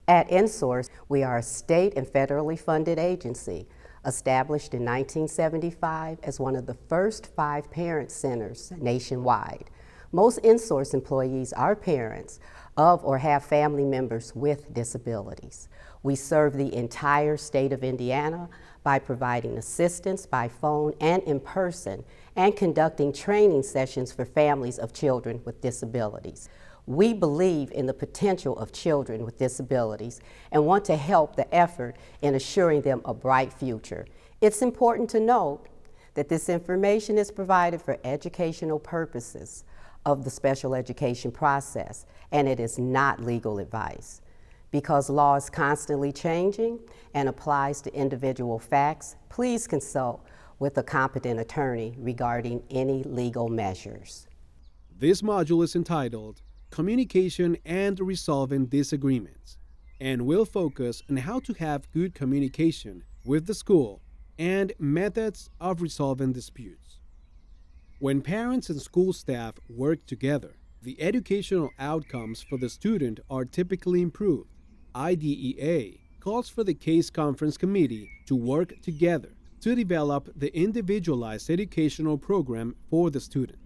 At InSource, we are a state and federally funded agency established in 1975 as one of the first 5 parent centers nationwide. Most InSource employees are parents of or have family members with disabilities. We serve the entire state of Indiana by providing assistance by phone and in person and conducting training sessions for families of children with disabilities. We believe in the potential of children with disabilities and want to help the effort in assuring them a bright future. It's important to note that this information is provided for educational purposes of the special education process, and it is not legal advice. Because law is constantly changing and applies to individual facts, please consult with a competent attorney regarding any legal measures. This module is entitled Communication and Resolving Disagreements, and will focus on how to have good communication with the school and methods of resolving disputes. When parents and school staff work together, the educational outcomes for the student are typically improved. IDEA calls for the Case Conference Committee to work together to develop the individualized educational program for the student.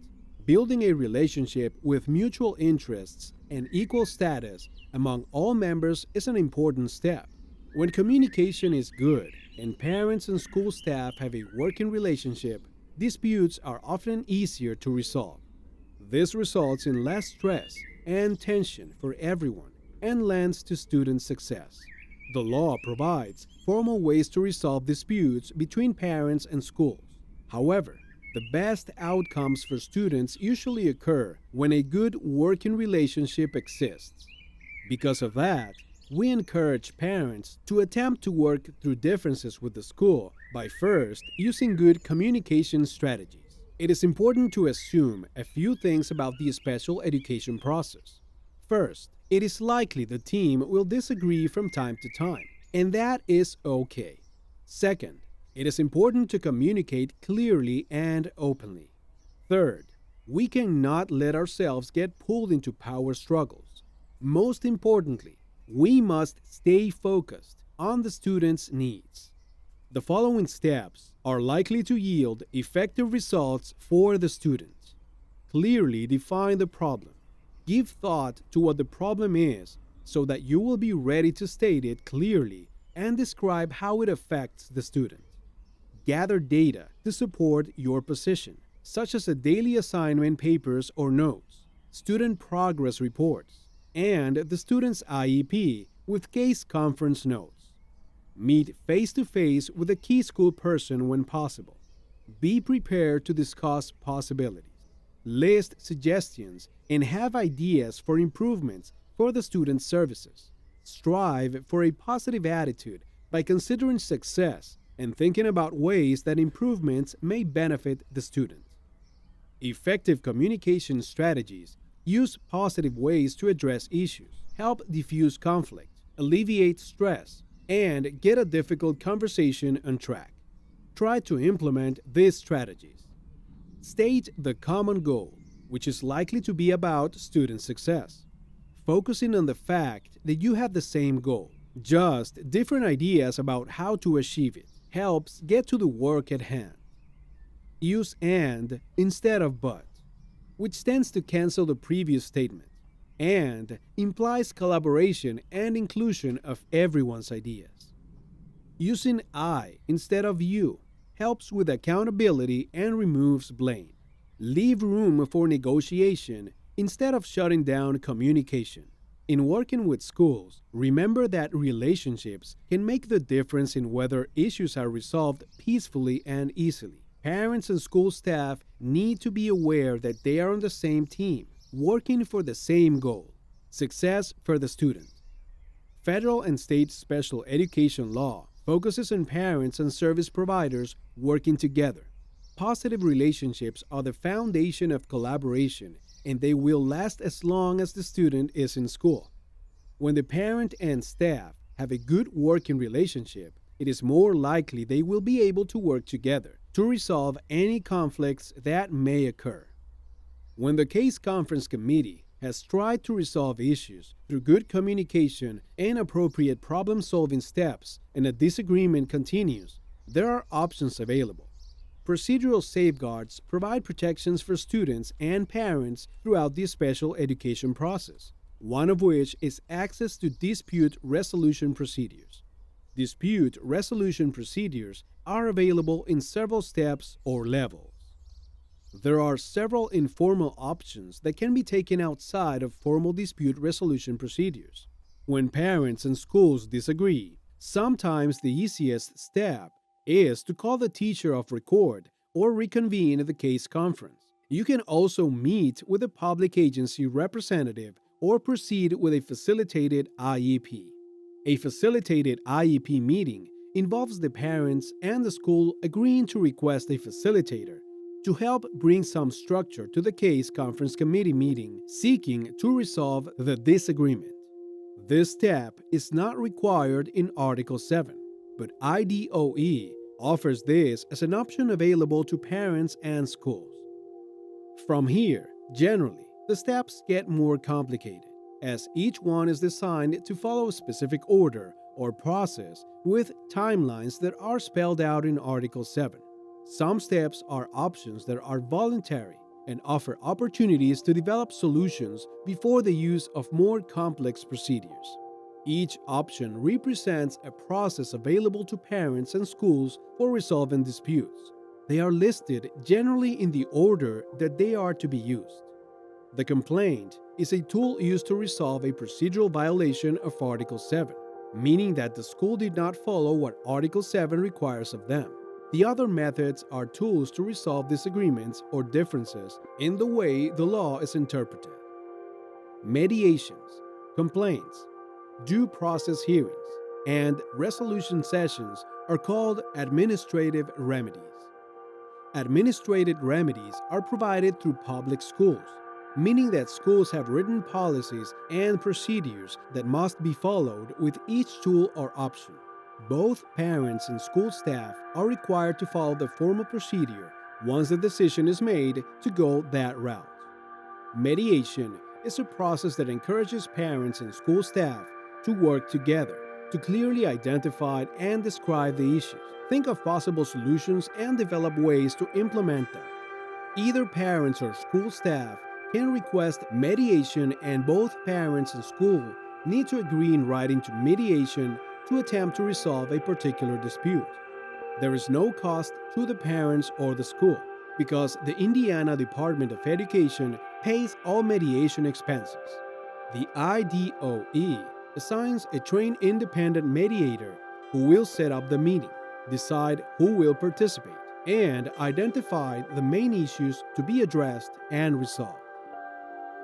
Building a relationship with mutual interests and equal status among all members is an important step. When communication is good and parents and school staff have a working relationship, disputes are often easier to resolve. This results in less stress and tension for everyone and lends to student success. The law provides formal ways to resolve disputes between parents and schools. However, the best outcomes for students usually occur when a good working relationship exists. Because of that, we encourage parents to attempt to work through differences with the school by first using good communication strategies. It is important to assume a few things about the special education process. First, it is likely the team will disagree from time to time, and that is okay. Second, it is important to communicate clearly and openly. Third, we cannot let ourselves get pulled into power struggles. Most importantly, we must stay focused on the student's needs. The following steps are likely to yield effective results for the student. Clearly define the problem. Give thought to what the problem is so that you will be ready to state it clearly and describe how it affects the student. Gather data to support your position, such as a daily assignment papers or notes, student progress reports, and the student's IEP with case conference notes. Meet face-to-face with a key school person when possible. Be prepared to discuss possibilities. List suggestions and have ideas for improvements for the student's services. Strive for a positive attitude by considering success and thinking about ways that improvements may benefit the student. Effective communication strategies use positive ways to address issues, help diffuse conflict, alleviate stress, and get a difficult conversation on track. Try to implement these strategies. State the common goal, which is likely to be about student success. Focusing on the fact that you have the same goal, just different ideas about how to achieve it, helps get to the work at hand. Use and instead of but, which tends to cancel the previous statement, and implies collaboration and inclusion of everyone's ideas. Using I instead of you helps with accountability and removes blame. Leave room for negotiation instead of shutting down communication. In working with schools, remember that relationships can make the difference in whether issues are resolved peacefully and easily. Parents and school staff need to be aware that they are on the same team, working for the same goal: success for the student. Federal and state special education law focuses on parents and service providers working together. Positive relationships are the foundation of collaboration, and they will last as long as the student is in school. When the parent and staff have a good working relationship, it is more likely they will be able to work together to resolve any conflicts that may occur. When the Case Conference Committee has tried to resolve issues through good communication and appropriate problem solving steps, and a disagreement continues, there are options available. Procedural safeguards provide protections for students and parents throughout the special education process, one of which is access to dispute resolution procedures. Dispute resolution procedures are available in several steps or levels. There are several informal options that can be taken outside of formal dispute resolution procedures. When parents and schools disagree, sometimes the easiest step is to call the teacher of record or reconvene the case conference. You can also meet with a public agency representative or proceed with a facilitated IEP. A facilitated IEP meeting involves the parents and the school agreeing to request a facilitator to help bring some structure to the case conference committee meeting seeking to resolve the disagreement. This step is not required in Article 7, but IDOE offers this as an option available to parents and schools. From here, generally, the steps get more complicated, as each one is designed to follow a specific order or process with timelines that are spelled out in Article 7. Some steps are options that are voluntary and offer opportunities to develop solutions before the use of more complex procedures. Each option represents a process available to parents and schools for resolving disputes. They are listed generally in the order that they are to be used. The complaint is a tool used to resolve a procedural violation of Article 7, meaning that the school did not follow what Article 7 requires of them. The other methods are tools to resolve disagreements or differences in the way the law is interpreted. Mediations, complaints, due process hearings, and resolution sessions are called administrative remedies. Administrative remedies are provided through public schools, meaning that schools have written policies and procedures that must be followed with each tool or option. Both parents and school staff are required to follow the formal procedure once the decision is made to go that route. Mediation is a process that encourages parents and school staff to work together to clearly identify and describe the issues, think of possible solutions, and develop ways to implement them. Either parents or school staff can request mediation, and both parents and school need to agree in writing to mediation to attempt to resolve a particular dispute. There is no cost to the parents or the school because the Indiana Department of Education pays all mediation expenses. The IDOE assigns a trained independent mediator who will set up the meeting, decide who will participate, and identify the main issues to be addressed and resolved.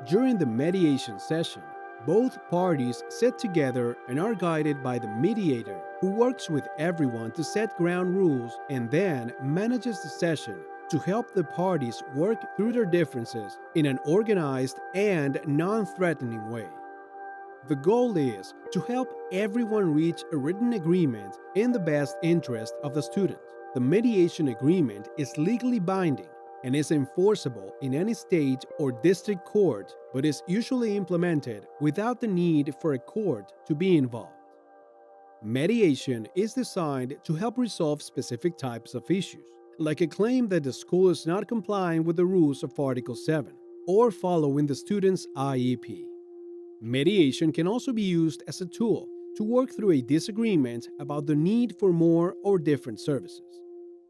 During the mediation session, both parties sit together and are guided by the mediator, who works with everyone to set ground rules and then manages the session to help the parties work through their differences in an organized and non-threatening way. The goal is to help everyone reach a written agreement in the best interest of the student. The mediation agreement is legally binding and is enforceable in any state or district court, but is usually implemented without the need for a court to be involved. Mediation is designed to help resolve specific types of issues, like a claim that the school is not complying with the rules of Article 7 or following the student's IEP. Mediation can also be used as a tool to work through a disagreement about the need for more or different services.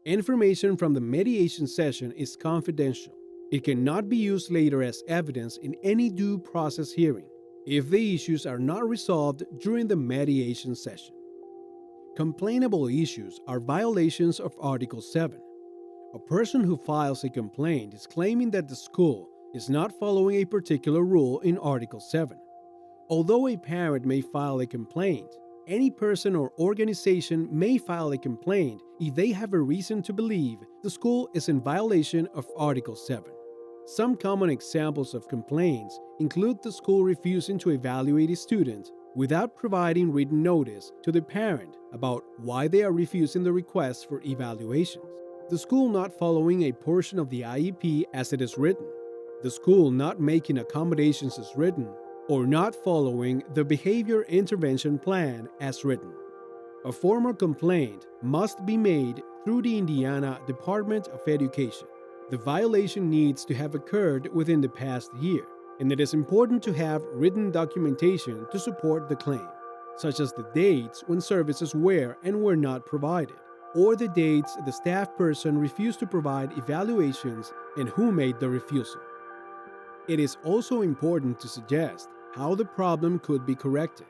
Information from the mediation session is confidential. It cannot be used later as evidence in any due process hearing if the issues are not resolved during the mediation session. Complainable issues are violations of Article 7. A person who files a complaint is claiming that the school is not following a particular rule in Article 7. Although a parent may file a complaint, any person or organization may file a complaint if they have a reason to believe the school is in violation of Article 7. Some common examples of complaints include the school refusing to evaluate a student without providing written notice to the parent about why they are refusing the request for evaluations, the school not following a portion of the IEP as it is written, the school not making accommodations as written, or not following the behavior intervention plan as written. A formal complaint must be made through the Indiana Department of Education. The violation needs to have occurred within the past year, and it is important to have written documentation to support the claim, such as the dates when services were and were not provided, or the dates the staff person refused to provide evaluations and who made the refusal. It is also important to suggest how the problem could be corrected.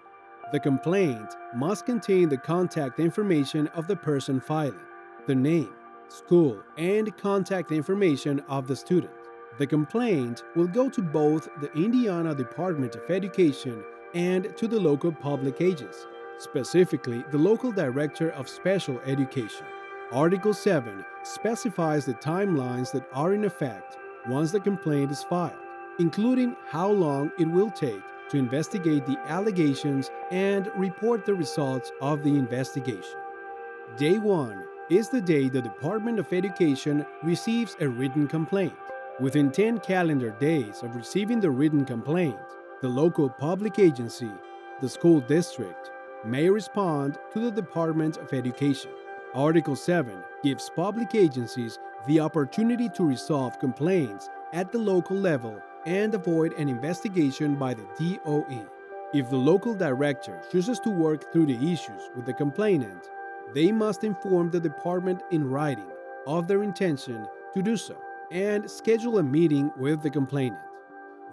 The complaint must contain the contact information of the person filing, the name, school, and contact information of the student. The complaint will go to both the Indiana Department of Education and to the local public agency, specifically the local Director of Special Education. Article 7 specifies the timelines that are in effect once the complaint is filed, including how long it will take to investigate the allegations and report the results of the investigation. Day 1 is the day the Department of Education receives a written complaint. Within 10 calendar days of receiving the written complaint, the local public agency, the school district, may respond to the Department of Education. Article 7 gives public agencies the opportunity to resolve complaints at the local level and avoid an investigation by the DOE. If the local director chooses to work through the issues with the complainant, they must inform the department in writing of their intention to do so and schedule a meeting with the complainant.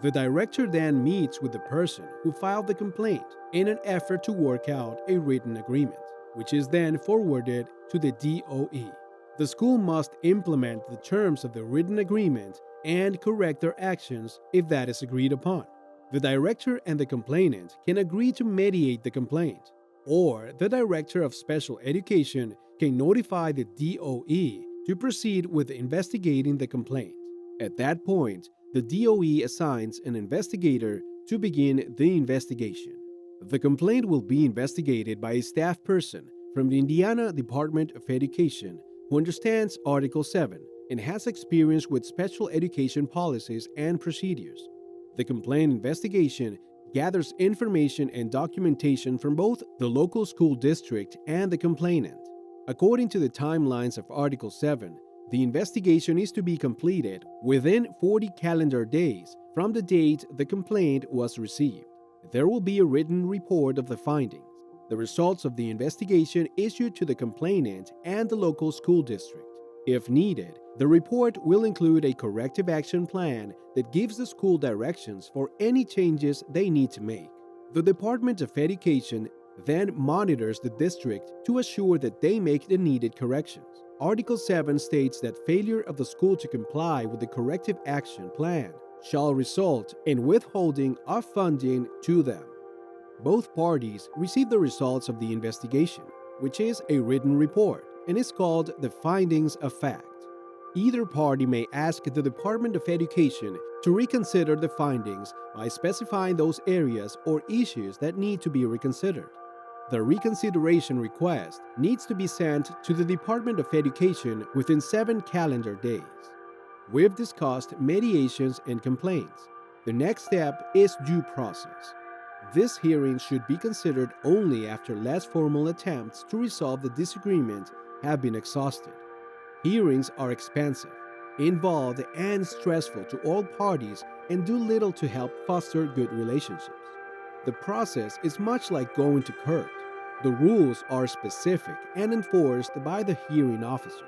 The director then meets with the person who filed the complaint in an effort to work out a written agreement, which is then forwarded to the DOE. The school must implement the terms of the written agreement and correct their actions if that is agreed upon. The director and the complainant can agree to mediate the complaint, or the Director of Special Education can notify the DOE to proceed with investigating the complaint. At that point, the DOE assigns an investigator to begin the investigation. The complaint will be investigated by a staff person from the Indiana Department of Education who understands Article 7 and has experience with special education policies and procedures. The complaint investigation gathers information and documentation from both the local school district and the complainant. According to the timelines of Article 7, the investigation is to be completed within 40 calendar days from the date the complaint was received. There will be a written report of the findings, the results of the investigation issued to the complainant and the local school district. If needed, the report will include a corrective action plan that gives the school directions for any changes they need to make. The Department of Education then monitors the district to assure that they make the needed corrections. Article 7 states that failure of the school to comply with the corrective action plan shall result in withholding of funding to them. Both parties receive the results of the investigation, which is a written report, and is called the findings of fact. Either party may ask the Department of Education to reconsider the findings by specifying those areas or issues that need to be reconsidered. The reconsideration request needs to be sent to the Department of Education within 7 calendar days. We've discussed mediations and complaints. The next step is due process. This hearing should be considered only after less formal attempts to resolve the disagreement have been exhausted. Hearings are expensive, involved, and stressful to all parties and do little to help foster good relationships. The process is much like going to court. The rules are specific and enforced by the hearing officer.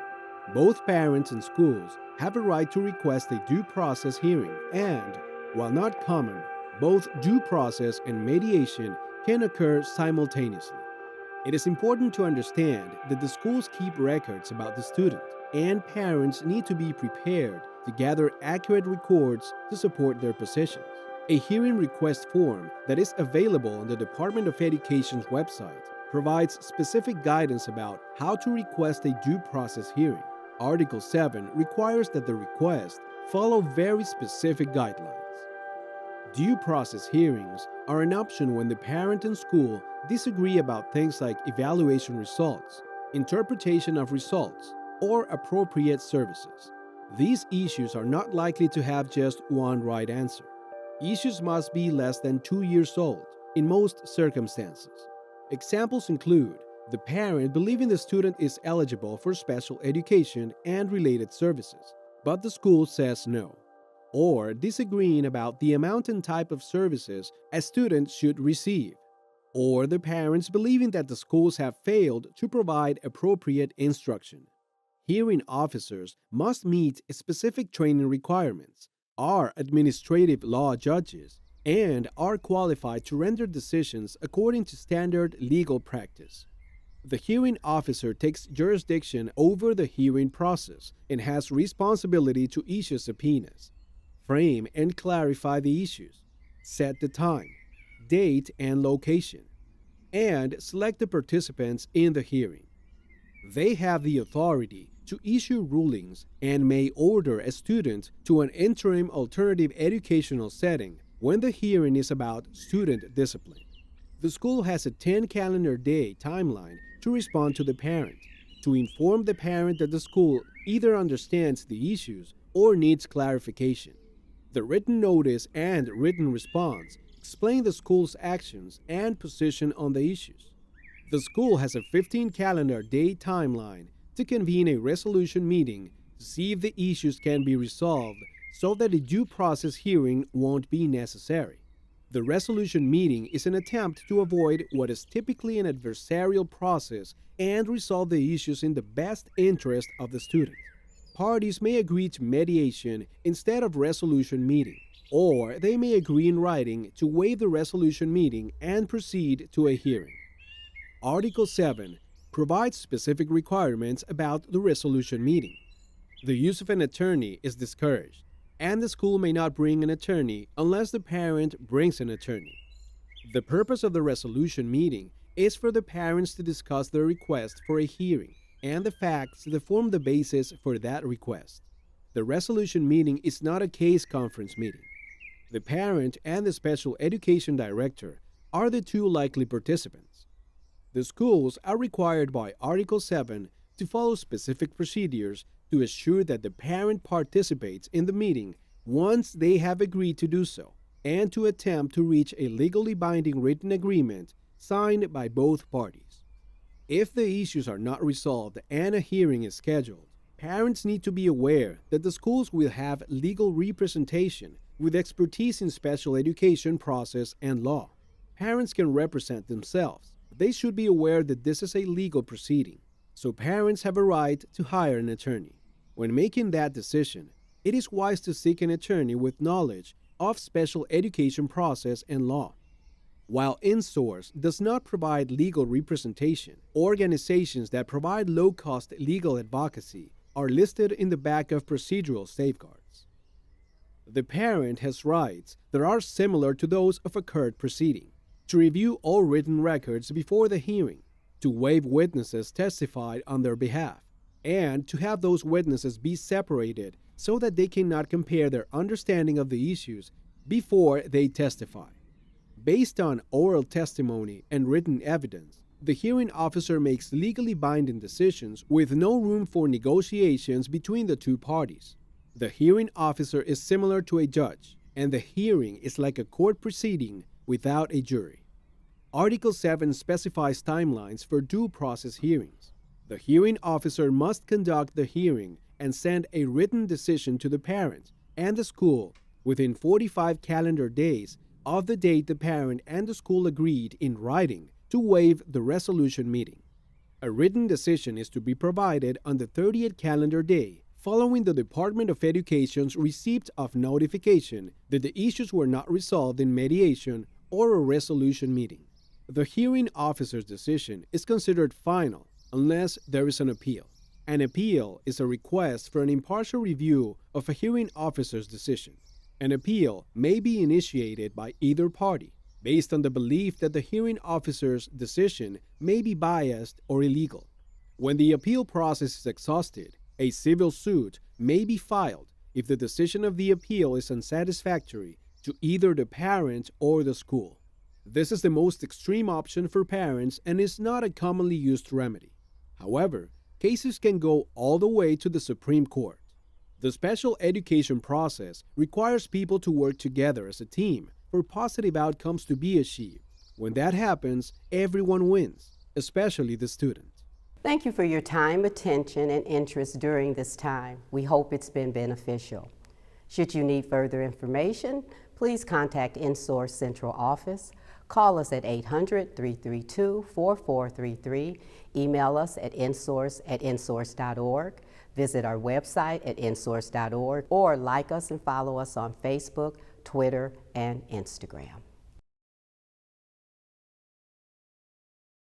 Both parents and schools have a right to request a due process hearing, and, while not common, both due process and mediation can occur simultaneously. It is important to understand that the schools keep records about the student, and parents need to be prepared to gather accurate records to support their positions. A hearing request form that is available on the Department of Education's website provides specific guidance about how to request a due process hearing. Article 7 requires that the request follow very specific guidelines. Due process hearings are an option when the parent and school disagree about things like evaluation results, interpretation of results, or appropriate services. These issues are not likely to have just one right answer. Issues must be less than 2 years old in most circumstances. Examples include the parent believing the student is eligible for special education and related services, but the school says no, or disagreeing about the amount and type of services a student should receive, or the parents believing that the schools have failed to provide appropriate instruction. Hearing officers must meet specific training requirements, are administrative law judges, and are qualified to render decisions according to standard legal practice. The hearing officer takes jurisdiction over the hearing process and has responsibility to issue subpoenas, frame and clarify the issues, set the time, date, and location, and select the participants in the hearing. They have the authority to issue rulings and may order a student to an interim alternative educational setting when the hearing is about student discipline. The school has a 10 calendar day timeline to respond to the parent, to inform the parent that the school either understands the issues or needs clarification. The written notice and written response explain the school's actions and position on the issues. The school has a 15 calendar day timeline to convene a resolution meeting to see if the issues can be resolved so that a due process hearing won't be necessary. The resolution meeting is an attempt to avoid what is typically an adversarial process and resolve the issues in the best interest of the student. Parties may agree to mediation instead of resolution meeting, or they may agree in writing to waive the resolution meeting and proceed to a hearing. Article 7 provides specific requirements about the resolution meeting. The use of an attorney is discouraged, and the school may not bring an attorney unless the parent brings an attorney. The purpose of the resolution meeting is for the parents to discuss their request for a hearing and the facts that form the basis for that request. The resolution meeting is not a case conference meeting. The parent and the special education director are the two likely participants. The schools are required by Article 7 to follow specific procedures to assure that the parent participates in the meeting once they have agreed to do so, and to attempt to reach a legally binding written agreement signed by both parties. If the issues are not resolved and a hearing is scheduled, parents need to be aware that the schools will have legal representation with expertise in special education process and law. Parents can represent themselves, but they should be aware that this is a legal proceeding, so parents have a right to hire an attorney. When making that decision, it is wise to seek an attorney with knowledge of special education process and law. While InSource does not provide legal representation, organizations that provide low-cost legal advocacy are listed in the back of procedural safeguards. The parent has rights that are similar to those of a court proceeding: to review all written records before the hearing, to waive witnesses testified on their behalf, and to have those witnesses be separated so that they cannot compare their understanding of the issues before they testify. Based on oral testimony and written evidence, the hearing officer makes legally binding decisions with no room for negotiations between the two parties. The hearing officer is similar to a judge, and the hearing is like a court proceeding without a jury. Article 7 specifies timelines for due process hearings. The hearing officer must conduct the hearing and send a written decision to the parent and the school within 45 calendar days of the date the parent and the school agreed in writing to waive the resolution meeting. A written decision is to be provided on the 30th calendar day following the Department of Education's receipt of notification that the issues were not resolved in mediation or a resolution meeting. The hearing officer's decision is considered final unless there is an appeal. An appeal is a request for an impartial review of a hearing officer's decision. An appeal may be initiated by either party based on the belief that the hearing officer's decision may be biased or illegal. When the appeal process is exhausted, a civil suit may be filed if the decision of the appeal is unsatisfactory to either the parent or the school. This is the most extreme option for parents and is not a commonly used remedy. However, cases can go all the way to the Supreme Court. The special education process requires people to work together as a team for positive outcomes to be achieved. When that happens, everyone wins, especially the student. Thank you for your time, attention, and interest during this time. We hope it's been beneficial. Should you need further information, please contact InSource Central Office. Call us at 800-332-4433. Email us at insource@insource.org. Visit our website at insource.org or like us and follow us on Facebook, Twitter, and Instagram.